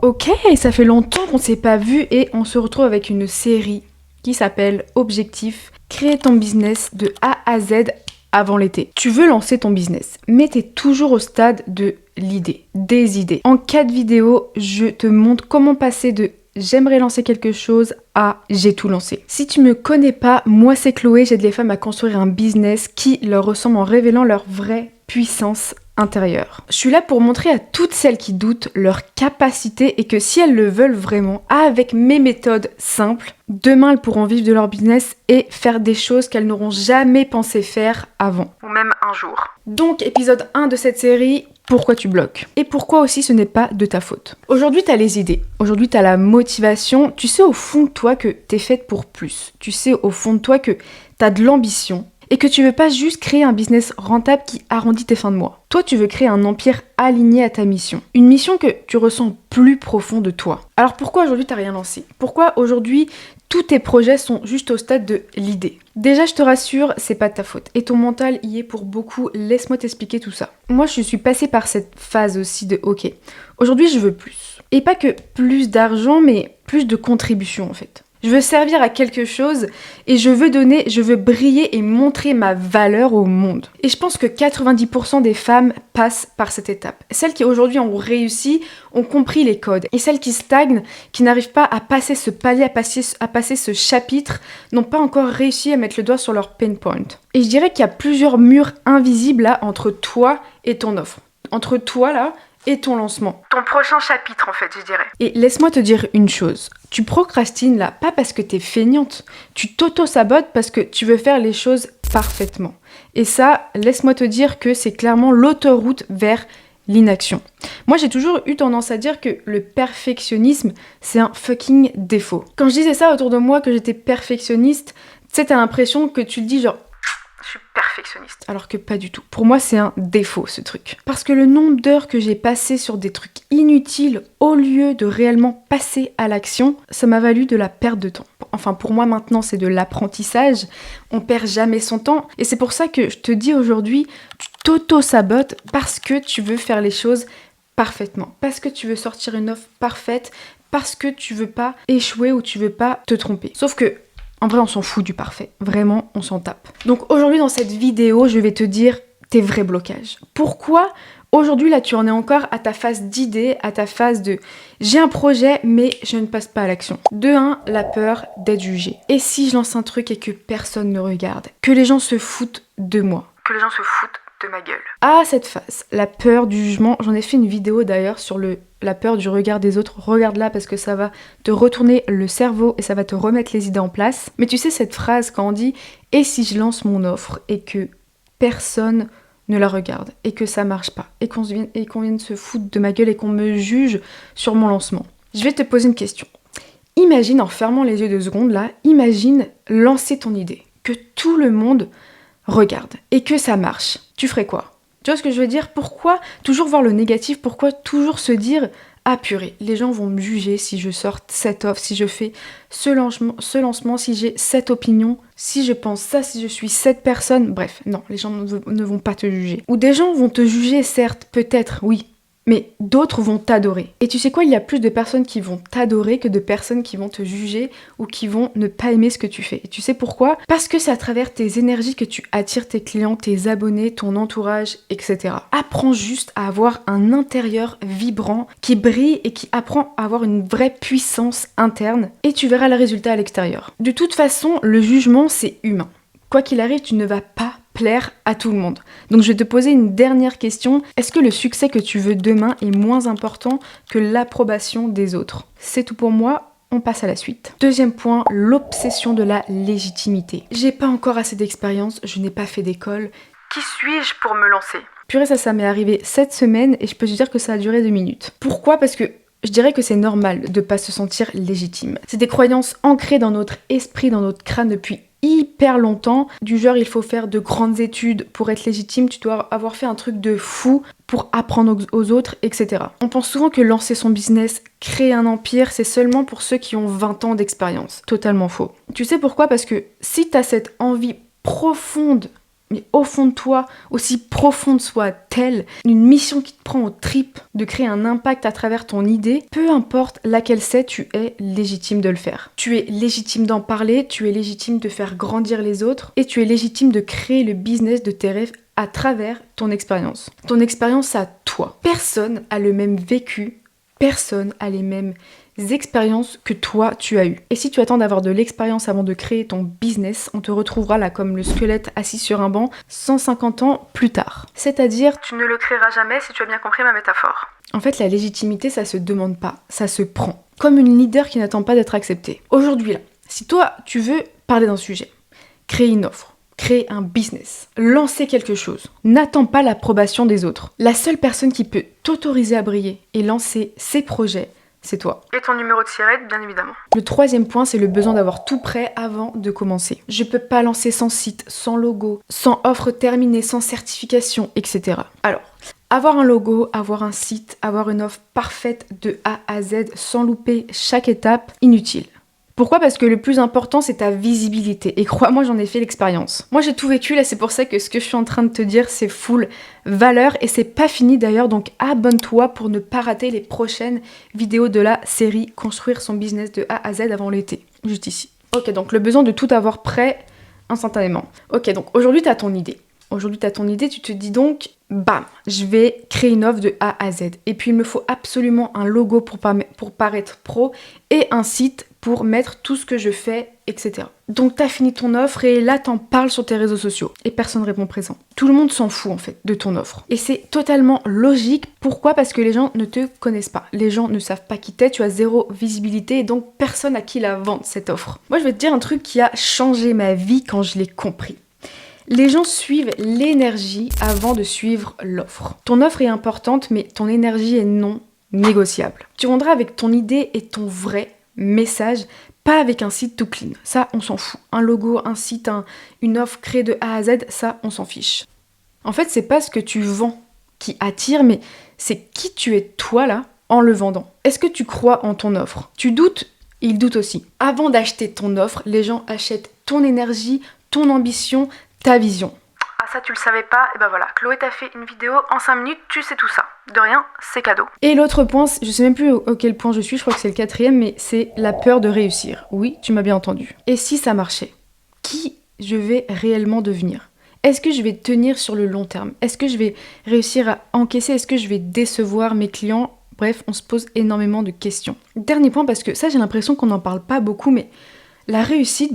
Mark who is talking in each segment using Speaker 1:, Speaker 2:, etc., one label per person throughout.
Speaker 1: Ok, ça fait longtemps qu'on s'est pas vu et on se retrouve avec une série qui s'appelle Objectif, créer ton business de A à Z avant l'été. Tu veux lancer ton business, mais t'es toujours au stade de l'idée, des idées. En 4 vidéos, je te montre comment passer de j'aimerais lancer quelque chose à j'ai tout lancé. Si tu me connais pas, moi c'est Chloé, j'aide les femmes à construire un business qui leur ressemble en révélant leur vraie puissance intérieure. Je suis là pour montrer à toutes celles qui doutent leur capacité et que si elles le veulent vraiment, avec mes méthodes simples, demain elles pourront vivre de leur business et faire des choses qu'elles n'auront jamais pensé faire avant. Ou même un jour. Donc épisode 1 de cette série, pourquoi tu bloques? Et pourquoi aussi ce n'est pas de ta faute. Aujourd'hui t'as les idées, aujourd'hui t'as la motivation, tu sais au fond de toi que t'es faite pour plus. Tu sais au fond de toi que t'as de l'ambition. Et que tu veux pas juste créer un business rentable qui arrondit tes fins de mois. Toi, tu veux créer un empire aligné à ta mission. Une mission que tu ressens plus profond de toi. Alors pourquoi aujourd'hui t'as rien lancé? Pourquoi aujourd'hui tous tes projets sont juste au stade de l'idée? Déjà, je te rassure, c'est pas de ta faute. Et ton mental y est pour beaucoup. Laisse-moi t'expliquer tout ça. Moi, je suis passée par cette phase aussi de ok, aujourd'hui je veux plus. Et pas que plus d'argent, mais plus de contribution en fait. Je veux servir à quelque chose et je veux donner, je veux briller et montrer ma valeur au monde. Et je pense que 90% des femmes passent par cette étape. Celles qui aujourd'hui ont réussi, ont compris les codes. Et celles qui stagnent, qui n'arrivent pas à passer ce palier, à passer ce chapitre, n'ont pas encore réussi à mettre le doigt sur leur pain point. Et je dirais qu'il y a plusieurs murs invisibles là entre toi et ton offre. Entre toi là et ton lancement. Ton prochain chapitre en fait, je dirais. Et laisse-moi te dire une chose. Tu procrastines là, pas parce que t'es feignante. Tu t'auto-sabotes parce que tu veux faire les choses parfaitement. Et ça, laisse-moi te dire que c'est clairement l'autoroute vers l'inaction. Moi, j'ai toujours eu tendance à dire que le perfectionnisme, c'est un fucking défaut. Quand je disais ça autour de moi, que j'étais perfectionniste, tu sais, t'as l'impression que tu te dis genre je suis perfectionniste. Alors que pas du tout. Pour moi, c'est un défaut, ce truc. Parce que le nombre d'heures que j'ai passé sur des trucs inutiles au lieu de réellement passer à l'action, ça m'a valu de la perte de temps. Enfin, pour moi, maintenant, c'est de l'apprentissage. On perd jamais son temps. Et c'est pour ça que je te dis aujourd'hui, tu t'auto-sabotes parce que tu veux faire les choses parfaitement. Parce que tu veux sortir une offre parfaite. Parce que tu veux pas échouer ou tu veux pas te tromper. Sauf que en vrai, on s'en fout du parfait. Vraiment, on s'en tape. Donc aujourd'hui, dans cette vidéo, je vais te dire tes vrais blocages. Pourquoi aujourd'hui, là, tu en es encore à ta phase d'idée, à ta phase de j'ai un projet, mais je ne passe pas à l'action. De 1, la peur d'être jugée. Et si je lance un truc et que personne ne regarde? Que les gens se foutent de moi? Que les gens se foutent de ma gueule? Ah, cette phase, la peur du jugement. J'en ai fait une vidéo d'ailleurs sur la peur du regard des autres. Regarde-la parce que ça va te retourner le cerveau et ça va te remettre les idées en place. Mais tu sais cette phrase quand on dit « et si je lance mon offre et que personne ne la regarde et que ça marche pas et qu'on vienne se foutre de ma gueule et qu'on me juge sur mon lancement ?» Je vais te poser une question. Imagine en fermant les yeux 2 secondes là, imagine lancer ton idée, que tout le monde regarde et que ça marche. Tu ferais quoi? Tu vois ce que je veux dire? Pourquoi toujours voir le négatif? Pourquoi toujours se dire « Ah purée, les gens vont me juger si je sors cette offre, si je fais ce lancement, si j'ai cette opinion, si je pense ça, si je suis cette personne. » Bref, non, les gens ne vont pas te juger. Ou des gens vont te juger, certes, peut-être, oui. Mais d'autres vont t'adorer. Et tu sais quoi, il y a plus de personnes qui vont t'adorer que de personnes qui vont te juger ou qui vont ne pas aimer ce que tu fais. Et tu sais pourquoi? Parce que c'est à travers tes énergies que tu attires tes clients, tes abonnés, ton entourage, etc. Apprends juste à avoir un intérieur vibrant qui brille et qui apprend à avoir une vraie puissance interne et tu verras le résultat à l'extérieur. De toute façon, le jugement, c'est humain. Quoi qu'il arrive, tu ne vas pas plaire à tout le monde. Donc je vais te poser une dernière question. Est-ce que le succès que tu veux demain est moins important que l'approbation des autres? C'est tout pour moi. On passe à la suite. Deuxième point, l'obsession de la légitimité. J'ai pas encore assez d'expérience, je n'ai pas fait d'école. Qui suis-je pour me lancer? Purée, ça m'est arrivé cette semaine et je peux te dire que ça a duré 2 minutes. Pourquoi? Parce que je dirais que c'est normal de pas se sentir légitime. C'est des croyances ancrées dans notre esprit, dans notre crâne depuis hyper longtemps, du genre il faut faire de grandes études pour être légitime, tu dois avoir fait un truc de fou pour apprendre aux autres, etc. On pense souvent que lancer son business, créer un empire, c'est seulement pour ceux qui ont 20 ans d'expérience. Totalement faux. Tu sais pourquoi? Parce que si t'as cette envie profonde mais au fond de toi, aussi profonde soit-elle, une mission qui te prend aux tripes de créer un impact à travers ton idée, peu importe laquelle c'est, tu es légitime de le faire. Tu es légitime d'en parler, tu es légitime de faire grandir les autres et tu es légitime de créer le business de tes rêves à travers ton expérience. Ton expérience à toi. Personne a le même vécu, personne a les mêmes expériences que toi tu as eues. Et si tu attends d'avoir de l'expérience avant de créer ton business, on te retrouvera là comme le squelette assis sur un banc 150 ans plus tard. C'est-à-dire,
Speaker 2: tu ne le créeras jamais si tu as bien compris ma métaphore.
Speaker 1: En fait, la légitimité, ça se demande pas, ça se prend. Comme une leader qui n'attend pas d'être acceptée. Aujourd'hui là, si toi tu veux parler d'un sujet, créer une offre, créer un business, lancer quelque chose, n'attends pas l'approbation des autres. La seule personne qui peut t'autoriser à briller et lancer ses projets, c'est toi.
Speaker 2: Et ton numéro de sirette, bien évidemment.
Speaker 1: Le troisième point, c'est le besoin d'avoir tout prêt avant de commencer. Je peux pas lancer sans site, sans logo, sans offre terminée, sans certification, etc. Alors, avoir un logo, avoir un site, avoir une offre parfaite de A à Z, sans louper chaque étape, inutile. Pourquoi ? Parce que le plus important, c'est ta visibilité. Et crois-moi, j'en ai fait l'expérience. Moi, j'ai tout vécu, là, c'est pour ça que ce que je suis en train de te dire, c'est full valeur. Et c'est pas fini d'ailleurs, donc abonne-toi pour ne pas rater les prochaines vidéos de la série Construire son business de A à Z avant l'été. Juste ici. Ok, donc le besoin de tout avoir prêt instantanément. Ok, donc aujourd'hui, t'as ton idée. Aujourd'hui, tu as ton idée, tu te dis donc, bam, je vais créer une offre de A à Z. Et puis, il me faut absolument un logo pour paraître pro et un site pour mettre tout ce que je fais, etc. Donc, tu as fini ton offre et là, t'en parles sur tes réseaux sociaux. Et personne ne répond présent. Tout le monde s'en fout, en fait, de ton offre. Et c'est totalement logique. Pourquoi ? Parce que les gens ne te connaissent pas. Les gens ne savent pas qui t'es, tu as zéro visibilité et donc personne à qui la vendre, cette offre. Moi, je vais te dire un truc qui a changé ma vie quand je l'ai compris. Les gens suivent l'énergie avant de suivre l'offre. Ton offre est importante, mais ton énergie est non négociable. Tu vendras avec ton idée et ton vrai message, pas avec un site tout clean. Ça, on s'en fout. Un logo, un site, une offre créée de A à Z, ça, on s'en fiche. En fait, c'est pas ce que tu vends qui attire, mais c'est qui tu es toi là en le vendant. Est-ce que tu crois en ton offre ? Tu doutes ? Ils doutent aussi. Avant d'acheter ton offre, les gens achètent ton énergie, ton ambition, ta vision.
Speaker 2: Ah ça tu le savais pas, et ben voilà, Chloé t'a fait une vidéo en 5 minutes, tu sais tout ça. De rien, c'est cadeau.
Speaker 1: Et l'autre point, je sais même plus auquel point je suis, je crois que c'est le 4e, mais c'est la peur de réussir. Oui, tu m'as bien entendu. Et si ça marchait ? Qui je vais réellement devenir ? Est-ce que je vais tenir sur le long terme ? Est-ce que je vais réussir à encaisser ? Est-ce que je vais décevoir mes clients ? Bref, on se pose énormément de questions. Dernier point, parce que ça j'ai l'impression qu'on n'en parle pas beaucoup, mais la réussite,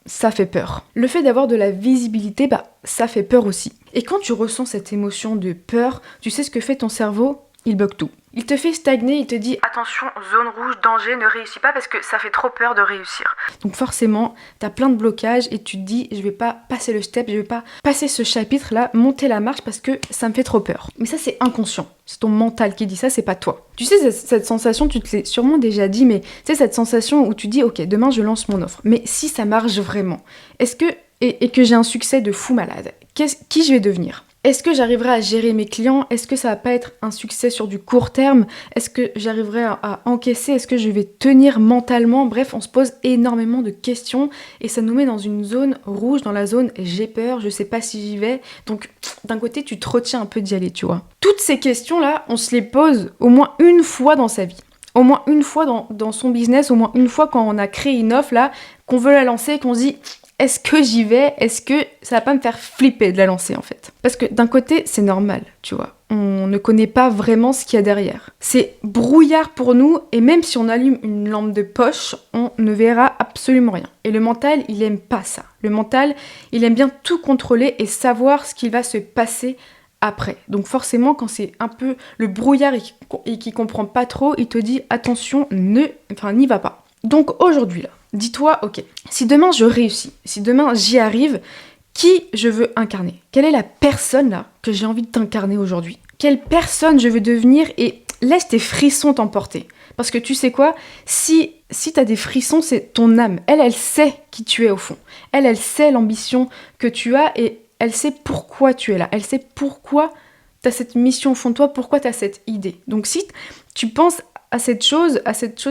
Speaker 1: ça fait peur. Le fait d'avoir de la visibilité, ça fait peur aussi. Et quand tu ressens cette émotion de peur, tu sais ce que fait ton cerveau ? Il bloque tout. Il te fait stagner, il te dit «
Speaker 2: Attention, zone rouge, danger, ne réussis pas parce que ça fait trop peur de réussir. »
Speaker 1: Donc forcément, t'as plein de blocages et tu te dis « Je vais pas passer le step, je vais pas passer ce chapitre-là, monter la marche parce que ça me fait trop peur. » Mais ça, c'est inconscient. C'est ton mental qui dit ça, c'est pas toi. Tu sais, cette sensation, tu te l'as sûrement déjà dit, mais tu sais, cette sensation où tu dis « Ok, demain, je lance mon offre. » Mais si ça marche vraiment, est-ce que... Et que j'ai un succès de fou malade, qui je vais devenir ? Est-ce que j'arriverai à gérer mes clients ? Est-ce que ça va pas être un succès sur du court terme ? Est-ce que j'arriverai à encaisser ? Est-ce que je vais tenir mentalement ? Bref, on se pose énormément de questions et ça nous met dans une zone rouge, dans la zone j'ai peur, je sais pas si j'y vais. Donc d'un côté, tu te retiens un peu d'y aller, tu vois. Toutes ces questions-là, on se les pose au moins une fois dans sa vie. Au moins une fois dans son business, au moins une fois quand on a créé une offre là, qu'on veut la lancer, qu'on se dit... Est-ce que j'y vais ? Est-ce que ça va pas me faire flipper de la lancer en fait ? Parce que d'un côté, c'est normal, tu vois. On ne connaît pas vraiment ce qu'il y a derrière. C'est brouillard pour nous et même si on allume une lampe de poche, on ne verra absolument rien. Et le mental, il aime pas ça. Le mental, il aime bien tout contrôler et savoir ce qu'il va se passer après. Donc forcément, quand c'est un peu le brouillard et qu'il comprend pas trop, il te dit attention, n'y va pas. Donc aujourd'hui là, dis-toi, ok, si demain je réussis, si demain j'y arrive, qui je veux incarner ? Quelle est la personne là que j'ai envie d'incarner aujourd'hui ? Quelle personne je veux devenir ? Et laisse tes frissons t'emporter. Parce que tu sais quoi ? Si t'as des frissons, c'est ton âme. Elle sait qui tu es au fond. Elle sait l'ambition que tu as et elle sait pourquoi tu es là. Elle sait pourquoi t'as cette mission au fond de toi, pourquoi t'as cette idée. Donc si tu penses à cette chose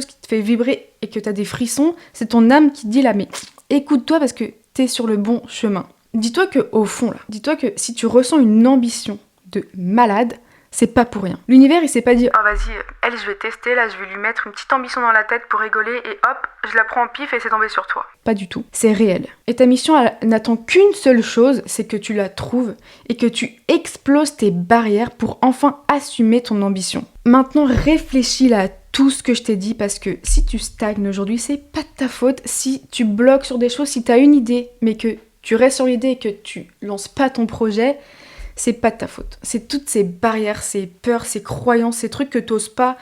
Speaker 1: qui te fait vibrer et que t'as des frissons, c'est ton âme qui te dit là, mais écoute-toi parce que t'es sur le bon chemin. Dis-toi que au fond, là, dis-toi que si tu ressens une ambition de malade, c'est pas pour rien. L'univers, il s'est pas dit
Speaker 2: « Oh vas-y, elle je vais tester, là je vais lui mettre une petite ambition dans la tête pour rigoler et hop, je la prends en pif et c'est tombé sur toi. »
Speaker 1: pas du tout. C'est réel. Et ta mission elle n'attend qu'une seule chose, c'est que tu la trouves et que tu exploses tes barrières pour enfin assumer ton ambition. Maintenant, réfléchis là à tout ce que je t'ai dit parce que si tu stagnes aujourd'hui, c'est pas de ta faute. Si tu bloques sur des choses, si t'as une idée mais que tu restes sur l'idée et que tu lances pas ton projet, c'est pas de ta faute. C'est toutes ces barrières, ces peurs, ces croyances, ces trucs que t'oses pas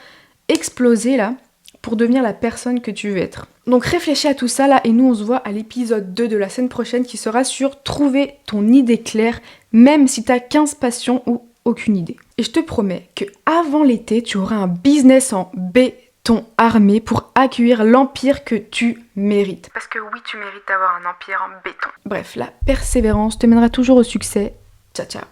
Speaker 1: exploser là pour devenir la personne que tu veux être. Donc réfléchis à tout ça là et nous on se voit à l'épisode 2 de la semaine prochaine qui sera sur trouver ton idée claire même si t'as 15 passions ou aucune idée. Et je te promets que avant l'été, tu auras un business en béton armé pour accueillir l'empire que tu mérites.
Speaker 2: Parce que oui, tu mérites d'avoir un empire en béton.
Speaker 1: Bref, la persévérance te mènera toujours au succès. Ciao ciao.